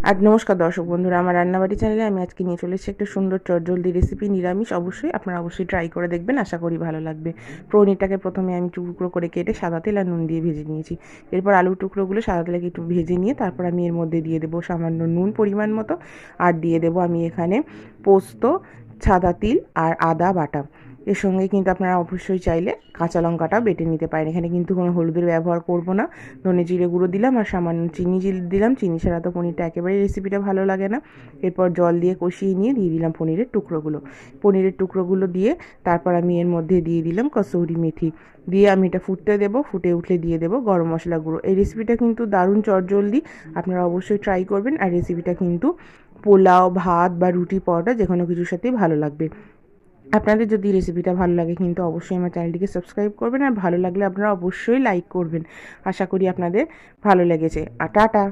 আর নমস্কার দর্শক বন্ধুরা, আমার রান্নাবাড়ি চ্যানেলে আমি আজকে নিয়ে চলে এসেছি একটা সুন্দর চটজলদি রেসিপি, নিরামিষ। আপনারা অবশ্যই ট্রাই করে দেখবেন, আশা করি ভালো লাগবে। পনিরটাকে প্রথমে আমি টুকরো করে কেটে সাদা তেল আর নুন দিয়ে ভেজে নিয়েছি। এরপর আলুর টুকরোগুলো সাদা তেলে একটু ভেজে নিয়ে তারপর আমি এর মধ্যে দিয়ে দেবো সামান্য নুন পরিমাণ মতো, আর দিয়ে দেবো আমি এখানে পোস্ত, সাদা তিল আর আদা বাটা। এর সঙ্গে কিন্তু আপনারা অবশ্যই চাইলে কাঁচা লঙ্কাটাও বেটে নিতে পারেন। এখানে কিন্তু কোনো হলুদের ব্যবহার করব না। ধনে জিরে গুঁড়ো দিলাম আর সামান্য চিনি দিলাম। চিনি ছাড়া তো পনিরটা একেবারেই রেসিপিটা ভালো লাগে না। এরপর জল দিয়ে কষিয়ে নিয়ে দিয়ে দিলাম পনিরের টুকরোগুলো দিয়ে তারপর আমি এর মধ্যে দিয়ে দিলাম কসুরি মেথি। দিয়ে আমি এটা ফুটতে দেবো, ফুটে উঠলে দিয়ে দেবো গরম মশলা গুঁড়ো। এই রেসিপিটা কিন্তু দারুণ চটজলদি, আপনারা অবশ্যই ট্রাই করবেন। আর রেসিপিটা কিন্তু পোলাও, ভাত বা রুটি, পরোটা যে কোনো কিছুর সাথেই ভালো লাগবে। আপনাদের যদি রেসিপিটা ভালো লাগে কিন্তু অবশ্যই আমার চ্যানেলটিকে সাবস্ক্রাইব করবেন, আর ভালো লাগলে আপনারা অবশ্যই লাইক করবেন। আশা করি আপনাদের ভালো লেগেছে। আর টাটা।